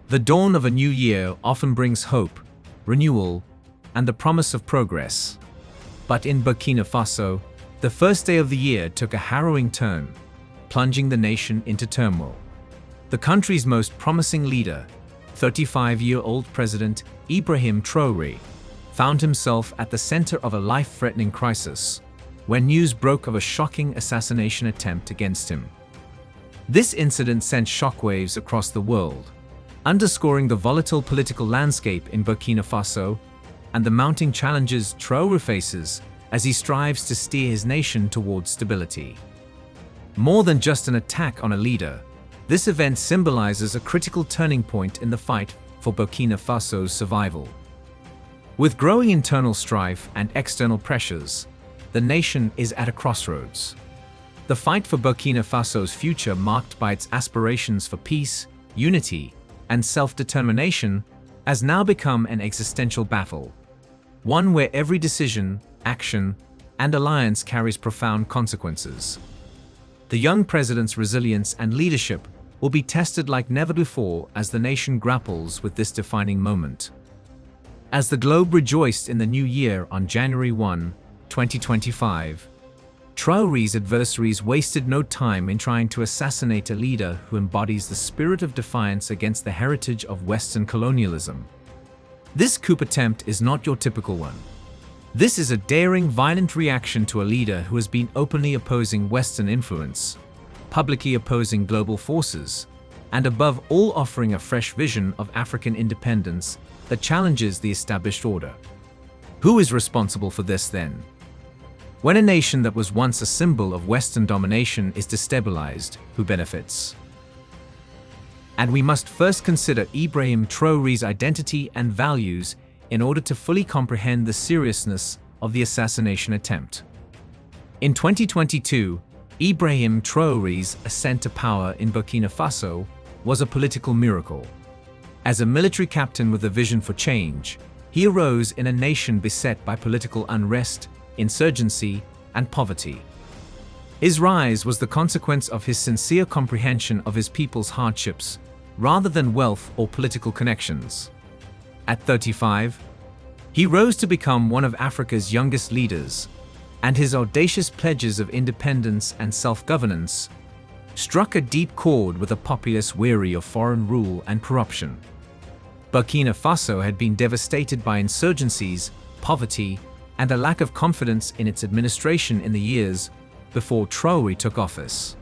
The dawn of a new year often brings hope, renewal, and the promise of progress. But in Burkina Faso, the first day of the year took a harrowing turn, plunging the nation into turmoil. The country's most promising leader, 35-year-old President Ibrahim Traoré, found himself at the center of a life-threatening crisis when news broke of a shocking assassination attempt against him. This incident sent shockwaves across the world, underscoring the volatile political landscape in Burkina Faso and the mounting challenges Traoré faces as he strives to steer his nation towards stability. More than just an attack on a leader, this event symbolizes a critical turning point in the fight for Burkina Faso's survival. With growing internal strife and external pressures, the nation is at a crossroads. The fight for Burkina Faso's future, marked by its aspirations for peace, unity, and self-determination, has now become an existential battle, one where every decision, action, and alliance carries profound consequences. The young president's resilience and leadership will be tested like never before as the nation grapples with this defining moment. As the globe rejoiced in the new year on January 1, 2025, Traoré's adversaries wasted no time in trying to assassinate a leader who embodies the spirit of defiance against the heritage of Western colonialism. This coup attempt is not your typical one. This is a daring, violent reaction to a leader who has been openly opposing Western influence, publicly opposing global forces, and above all offering a fresh vision of African independence that challenges the established order. Who is responsible for this then? When a nation that was once a symbol of Western domination is destabilized, who benefits? And we must first consider Ibrahim Traoré's identity and values in order to fully comprehend the seriousness of the assassination attempt. In 2022, Ibrahim Traoré's ascent to power in Burkina Faso was a political miracle. As a military captain with a vision for change, he arose in a nation beset by political unrest, insurgency, and poverty. His rise was the consequence of his sincere comprehension of his people's hardships, rather than wealth or political connections. At 35, he rose to become one of Africa's youngest leaders, and his audacious pledges of independence and self-governance struck a deep chord with a populace weary of foreign rule and corruption. Burkina Faso had been devastated by insurgencies, poverty, and a lack of confidence in its administration in the years before Traoré took office.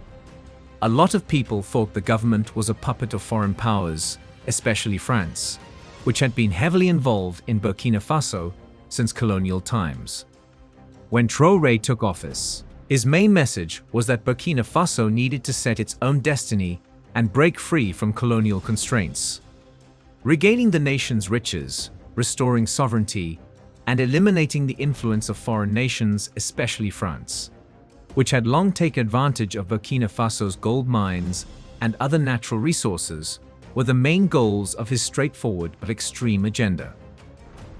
A lot of people thought the government was a puppet of foreign powers, especially France, which had been heavily involved in Burkina Faso since colonial times. When Traoré took office, his main message was that Burkina Faso needed to set its own destiny and break free from colonial constraints. Regaining the nation's riches, restoring sovereignty, and eliminating the influence of foreign nations, especially France, which had long taken advantage of Burkina Faso's gold mines and other natural resources, were the main goals of his straightforward but extreme agenda.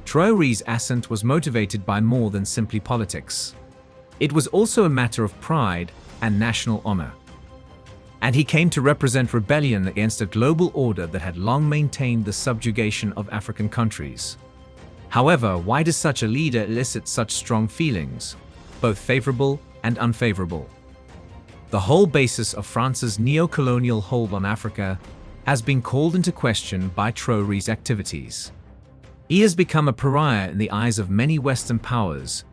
Traoré's ascent was motivated by more than simply politics. It was also a matter of pride and national honor. And he came to represent rebellion against a global order that had long maintained the subjugation of African countries. However, why does such a leader elicit such strong feelings, both favorable and unfavorable? The whole basis of France's neocolonial hold on Africa has been called into question by Traoré's activities. He has become a pariah in the eyes of many Western powers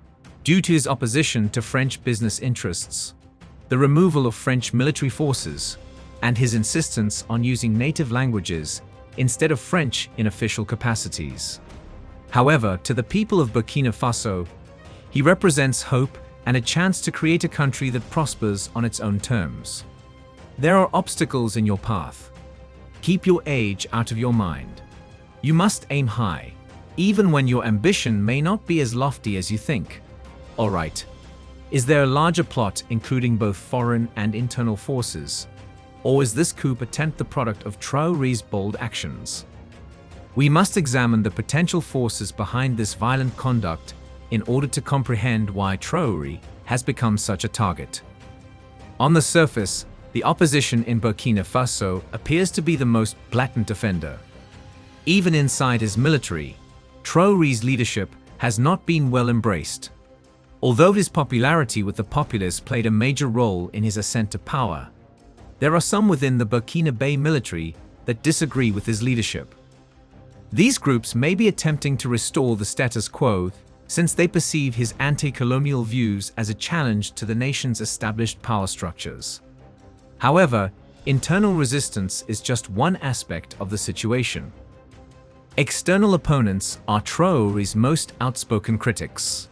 due to his opposition to French business interests, the removal of French military forces, and his insistence on using native languages instead of French in official capacities. However, to the people of Burkina Faso, he represents hope and a chance to create a country that prospers on its own terms. There are obstacles in your path. Keep your age out of your mind. You must aim high, even when your ambition may not be as lofty as you think. All right. Is there a larger plot including both foreign and internal forces? Or is this coup attempt the product of Traoré's bold actions? We must examine the potential forces behind this violent conduct in order to comprehend why Traoré has become such a target. On the surface, the opposition in Burkina Faso appears to be the most blatant offender, Even inside his military, Traoré's leadership has not been well embraced. Although his popularity with the populace played a major role in his ascent to power, there are some within the Burkinabe military that disagree with his leadership. These groups may be attempting to restore the status quo since they perceive his anti-colonial views as a challenge to the nation's established power structures. However, internal resistance is just one aspect of the situation. External opponents are Traoré's most outspoken critics.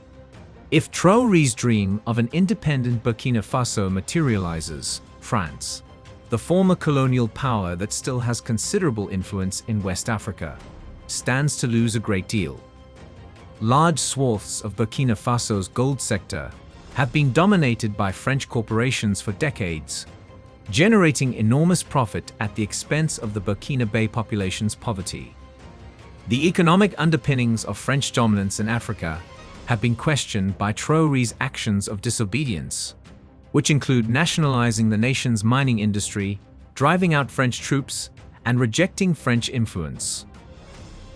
If Traoré's dream of an independent Burkina Faso materializes, France, the former colonial power that still has considerable influence in West Africa, stands to lose a great deal. Large swaths of Burkina Faso's gold sector have been dominated by French corporations for decades, generating enormous profit at the expense of the Burkinabe population's poverty. The economic underpinnings of French dominance in Africa have been questioned by Traoré's actions of disobedience, which include nationalizing the nation's mining industry, driving out French troops, and rejecting French influence.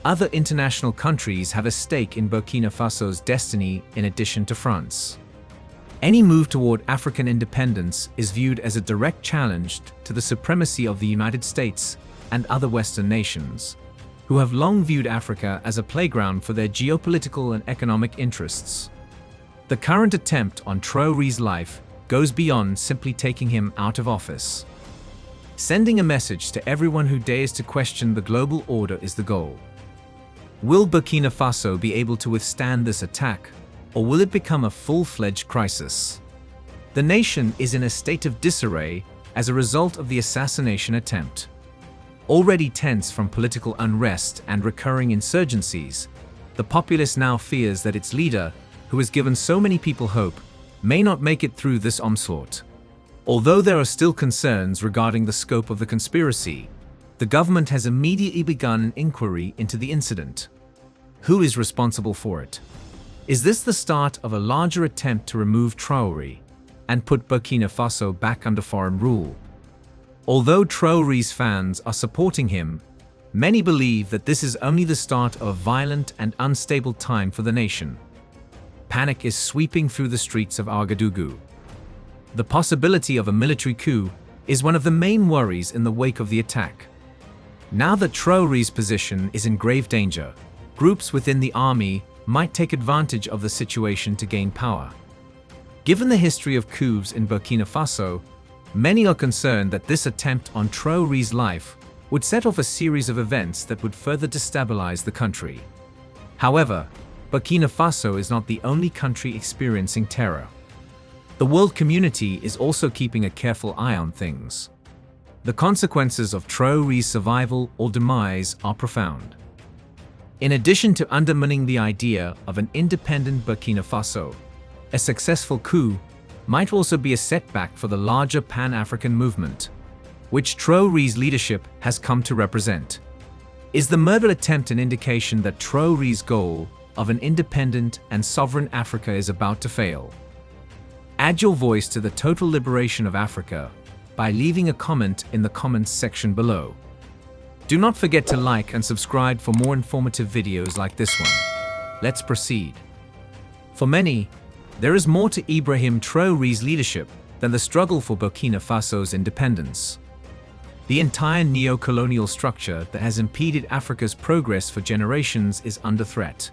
Other international countries have a stake in Burkina Faso's destiny in addition to France. Any move toward African independence is viewed as a direct challenge to the supremacy of the United States and other Western nations, who have long viewed Africa as a playground for their geopolitical and economic interests. The current attempt on Traoré's life goes beyond simply taking him out of office. Sending a message to everyone who dares to question the global order is the goal. Will Burkina Faso be able to withstand this attack, or will it become a full-fledged crisis? The nation is in a state of disarray as a result of the assassination attempt. Already tense from political unrest and recurring insurgencies, the populace now fears that its leader, who has given so many people hope, may not make it through this onslaught. Although there are still concerns regarding the scope of the conspiracy, the government has immediately begun an inquiry into the incident. Who is responsible for it? Is this the start of a larger attempt to remove Traoré and put Burkina Faso back under foreign rule? Although Traoré's fans are supporting him, many believe that this is only the start of a violent and unstable time for the nation. Panic is sweeping through the streets of Ouagadougou. The possibility of a military coup is one of the main worries in the wake of the attack. Now that Traoré's position is in grave danger, groups within the army might take advantage of the situation to gain power. Given the history of coups in Burkina Faso, many are concerned that this attempt on Traoré's life would set off a series of events that would further destabilize the country. However, Burkina Faso is not the only country experiencing terror. The world community is also keeping a careful eye on things. The consequences of Traoré's survival or demise are profound. In addition to undermining the idea of an independent Burkina Faso, a successful coup might also be a setback for the larger Pan-African movement, which Traoré's leadership has come to represent. Is the murder attempt an indication that Traoré's goal of an independent and sovereign Africa is about to fail? Add your voice to the total liberation of Africa by leaving a comment in the comments section below. Do not forget to like and subscribe for more informative videos like this one. Let's proceed. For many, there is more to Ibrahim Traoré's leadership than the struggle for Burkina Faso's independence. The entire neocolonial structure that has impeded Africa's progress for generations is under threat.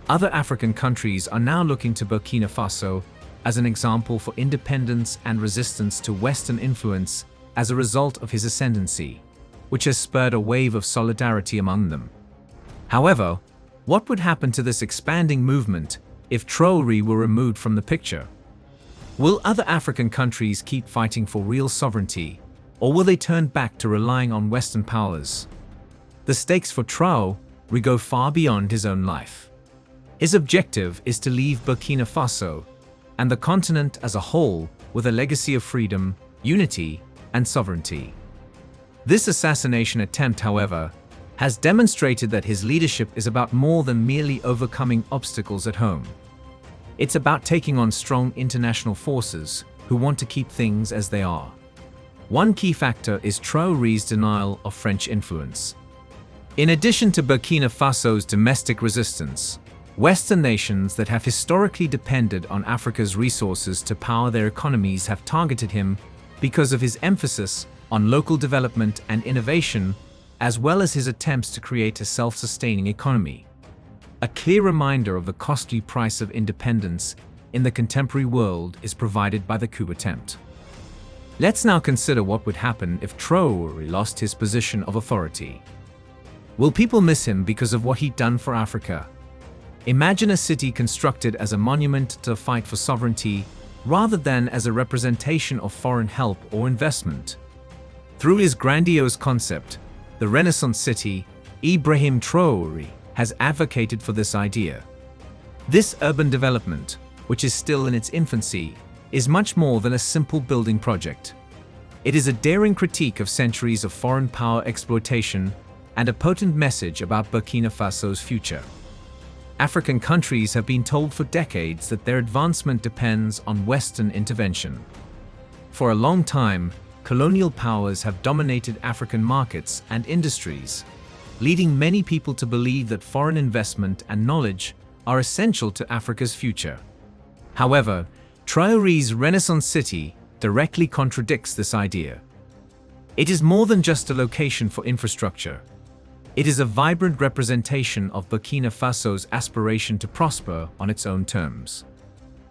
Other African countries are now looking to Burkina Faso as an example for independence and resistance to Western influence as a result of his ascendancy, which has spurred a wave of solidarity among them. However, what would happen to this expanding movement if Traoré were removed from the picture? Will other African countries keep fighting for real sovereignty, or will they turn back to relying on Western powers? The stakes for Traoré go far beyond his own life. His objective is to leave Burkina Faso and the continent as a whole with a legacy of freedom, unity, and sovereignty. This assassination attempt, however, has demonstrated that his leadership is about more than merely overcoming obstacles at home. It's about taking on strong international forces who want to keep things as they are. One key factor is Traoré's denial of French influence. In addition to Burkina Faso's domestic resistance, Western nations that have historically depended on Africa's resources to power their economies have targeted him because of his emphasis on local development and innovation, as well as his attempts to create a self-sustaining economy. A clear reminder of the costly price of independence in the contemporary world is provided by the coup attempt. Let's now consider what would happen if Traoré lost his position of authority. Will people miss him because of what he'd done for Africa? Imagine a city constructed as a monument to the fight for sovereignty rather than as a representation of foreign help or investment. Through his grandiose concept, the Renaissance city, Ibrahim Traoré has advocated for this idea. This urban development, which is still in its infancy, is much more than a simple building project. It is a daring critique of centuries of foreign power exploitation and a potent message about Burkina Faso's future. African countries have been told for decades that their advancement depends on Western intervention. For a long time, colonial powers have dominated African markets and industries, leading many people to believe that foreign investment and knowledge are essential to Africa's future. However, Traoré's Renaissance city directly contradicts this idea. It is more than just a location for infrastructure. It is a vibrant representation of Burkina Faso's aspiration to prosper on its own terms.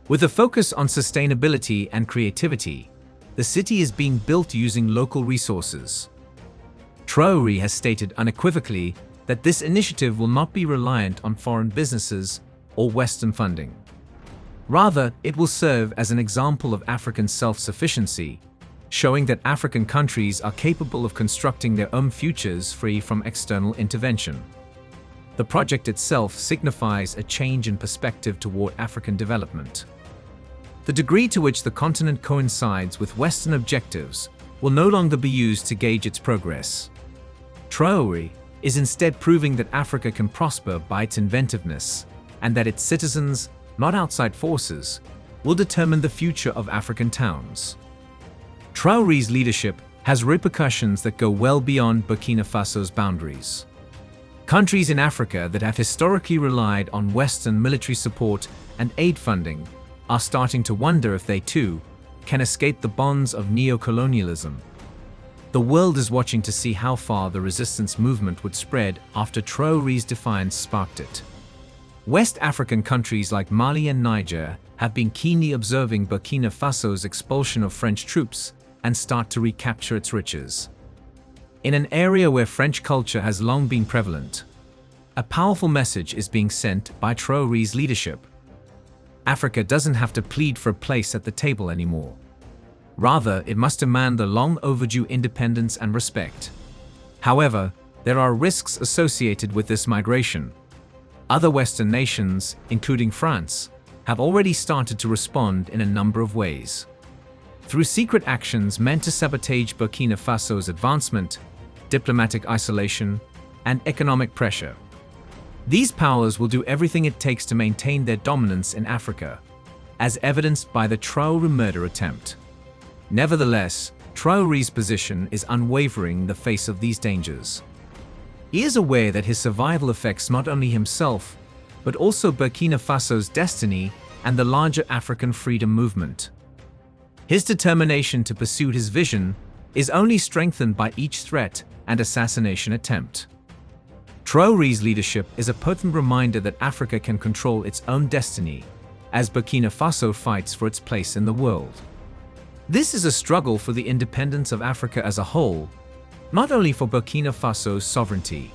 With a focus on sustainability and creativity, the city is being built using local resources. Traoré has stated unequivocally that this initiative will not be reliant on foreign businesses or Western funding. Rather, it will serve as an example of African self-sufficiency, showing that African countries are capable of constructing their own futures free from external intervention. The project itself signifies a change in perspective toward African development. The degree to which the continent coincides with Western objectives will no longer be used to gauge its progress. Traoré is instead proving that Africa can prosper by its inventiveness, and that its citizens, not outside forces, will determine the future of African towns. Traoré's leadership has repercussions that go well beyond Burkina Faso's boundaries. Countries in Africa that have historically relied on Western military support and aid funding are starting to wonder if they too can escape the bonds of neocolonialism. The world is watching to see how far the resistance movement would spread after Traoré's defiance sparked it. West African countries like Mali and Niger have been keenly observing Burkina Faso's expulsion of French troops and start to recapture its riches. In an area where French culture has long been prevalent, a powerful message is being sent by Traoré's leadership. Africa doesn't have to plead for a place at the table anymore. Rather, it must demand the long overdue independence and respect. However, there are risks associated with this migration. Other Western nations, including France, have already started to respond in a number of ways. Through secret actions meant to sabotage Burkina Faso's advancement, diplomatic isolation, and economic pressure. These powers will do everything it takes to maintain their dominance in Africa, as evidenced by the Traoré murder attempt. Nevertheless, Traoré's position is unwavering in the face of these dangers. He is aware that his survival affects not only himself, but also Burkina Faso's destiny and the larger African freedom movement. His determination to pursue his vision is only strengthened by each threat and assassination attempt. Traoré's leadership is a potent reminder that Africa can control its own destiny, as Burkina Faso fights for its place in the world. This is a struggle for the independence of Africa as a whole, not only for Burkina Faso's sovereignty.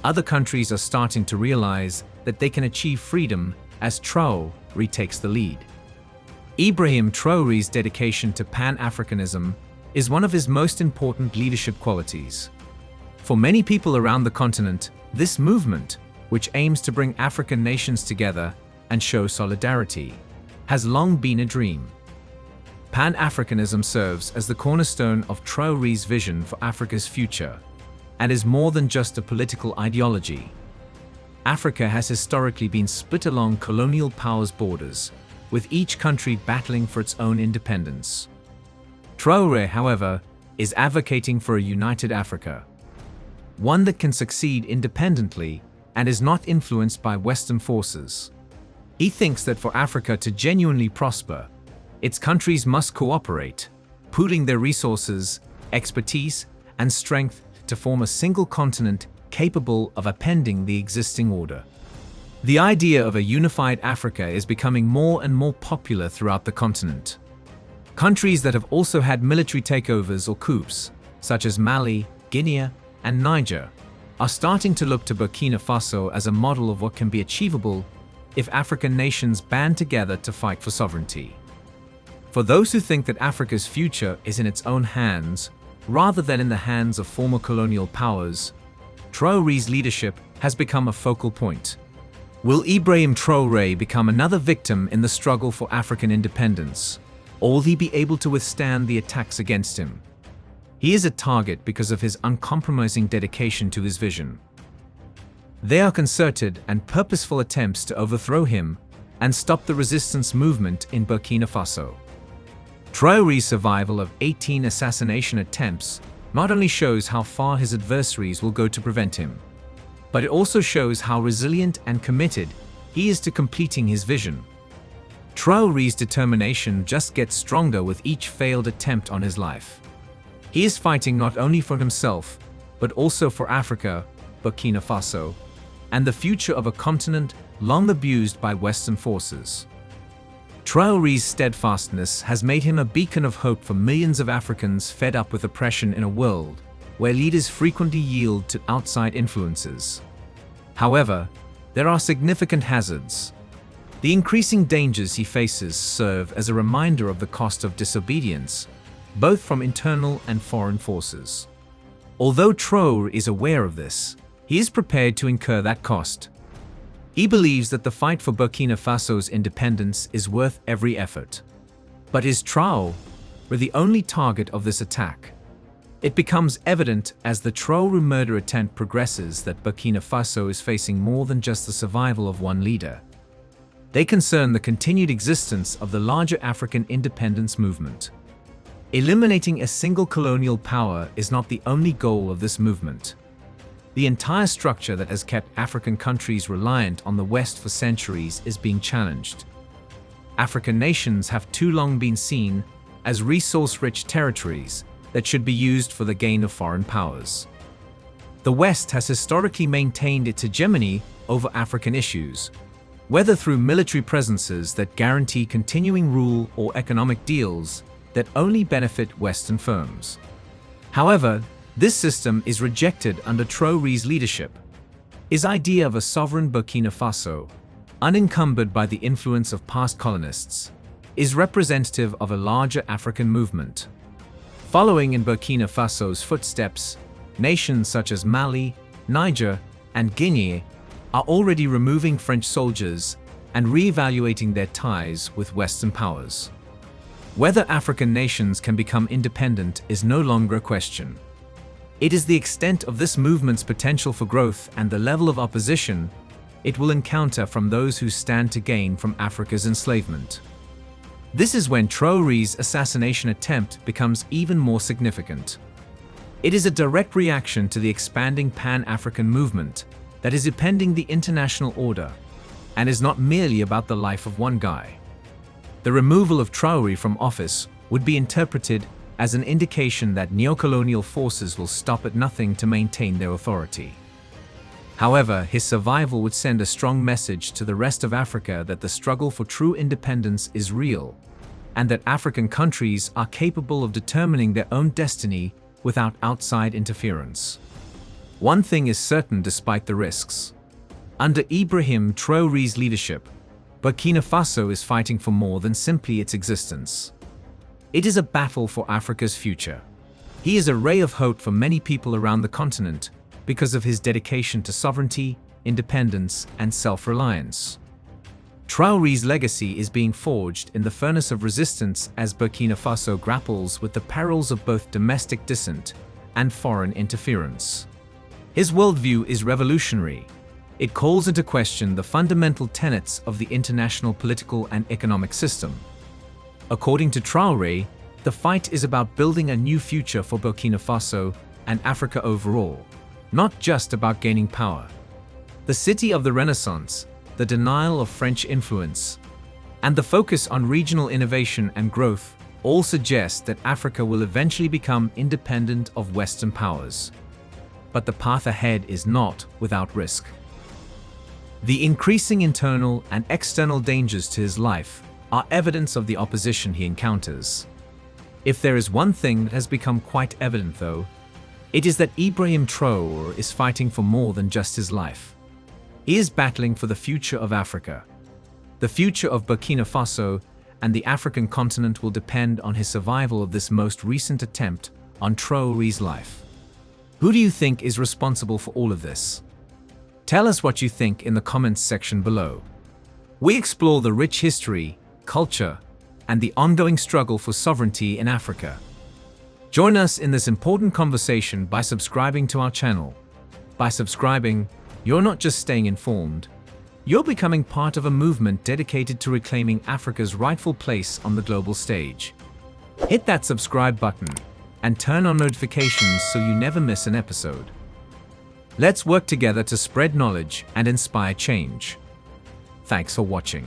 Other countries are starting to realize that they can achieve freedom as Traoré takes the lead. Ibrahim Traoré's dedication to Pan-Africanism is one of his most important leadership qualities. For many people around the continent, this movement, which aims to bring African nations together and show solidarity, has long been a dream. Pan-Africanism serves as the cornerstone of Traoré's vision for Africa's future, and is more than just a political ideology. Africa has historically been split along colonial powers' borders, with each country battling for its own independence. Traoré, however, is advocating for a united Africa. one that can succeed independently and is not influenced by Western forces. He thinks that for Africa to genuinely prosper, its countries must cooperate, pooling their resources, expertise, and strength to form a single continent capable of upending the existing order. The idea of a unified Africa is becoming more and more popular throughout the continent. Countries that have also had military takeovers or coups, such as Mali, Guinea, and Niger, are starting to look to Burkina Faso as a model of what can be achievable if African nations band together to fight for sovereignty. For those who think that Africa's future is in its own hands, rather than in the hands of former colonial powers, Traoré's leadership has become a focal point. Will Ibrahim Traoré become another victim in the struggle for African independence, or will he be able to withstand the attacks against him? He is a target because of his uncompromising dedication to his vision. There are concerted and purposeful attempts to overthrow him and stop the resistance movement in Burkina Faso. Traoré's survival of 18 assassination attempts not only shows how far his adversaries will go to prevent him, but it also shows how resilient and committed he is to completing his vision. Traoré's determination just gets stronger with each failed attempt on his life. He is fighting not only for himself, but also for Africa, Burkina Faso, and the future of a continent long abused by Western forces. Traoré's steadfastness has made him a beacon of hope for millions of Africans fed up with oppression in a world where leaders frequently yield to outside influences. However, there are significant hazards. The increasing dangers he faces serve as a reminder of the cost of disobedience, both from internal and foreign forces. Although Traoré is aware of this, he is prepared to incur that cost. He believes that the fight for Burkina Faso's independence is worth every effort. But is Traoré the only target of this attack? It becomes evident as the Traoré murder attempt progresses that Burkina Faso is facing more than just the survival of one leader. They concern the continued existence of the larger African independence movement. Eliminating a single colonial power is not the only goal of this movement. The entire structure that has kept African countries reliant on the West for centuries is being challenged. African nations have too long been seen as resource-rich territories that should be used for the gain of foreign powers. The West has historically maintained its hegemony over African issues, whether through military presences that guarantee continuing rule or economic deals that only benefit Western firms. However, this system is rejected under Traoré's leadership. His idea of a sovereign Burkina Faso, unencumbered by the influence of past colonists, is representative of a larger African movement. Following in Burkina Faso's footsteps, nations such as Mali, Niger, and Guinea are already removing French soldiers and re-evaluating their ties with Western powers. Whether African nations can become independent is no longer a question. It is the extent of this movement's potential for growth and the level of opposition it will encounter from those who stand to gain from Africa's enslavement. This is when Traoré's assassination attempt becomes even more significant. It is a direct reaction to the expanding Pan-African movement that is upending the international order, and is not merely about the life of one guy. The removal of Traoré from office would be interpreted as an indication that neocolonial forces will stop at nothing to maintain their authority. However, his survival would send a strong message to the rest of Africa that the struggle for true independence is real, and that African countries are capable of determining their own destiny without outside interference. One thing is certain despite the risks. Under Ibrahim Traoré's leadership, Burkina Faso is fighting for more than simply its existence. It is a battle for Africa's future. He is a ray of hope for many people around the continent because of his dedication to sovereignty, independence, and self-reliance. Traoré's legacy is being forged in the furnace of resistance as Burkina Faso grapples with the perils of both domestic dissent and foreign interference. His worldview is revolutionary. It calls into question the fundamental tenets of the international political and economic system. According to Traoré, the fight is about building a new future for Burkina Faso and Africa overall, not just about gaining power. The city of the Renaissance, the denial of French influence, and the focus on regional innovation and growth all suggest that Africa will eventually become independent of Western powers. But the path ahead is not without risk. The increasing internal and external dangers to his life are evidence of the opposition he encounters. If there is one thing that has become quite evident, though, it is that Ibrahim Traore is fighting for more than just his life. He is battling for the future of Africa. The future of Burkina Faso and the African continent will depend on his survival of this most recent attempt on Traoré's life. Who do you think is responsible for all of this? Tell us what you think in the comments section below. We explore the rich history, culture, and the ongoing struggle for sovereignty in Africa. Join us in this important conversation by subscribing to our channel. By subscribing, you're not just staying informed, you're becoming part of a movement dedicated to reclaiming Africa's rightful place on the global stage. Hit that subscribe button and turn on notifications so you never miss an episode. Let's work together to spread knowledge and inspire change. Thanks for watching.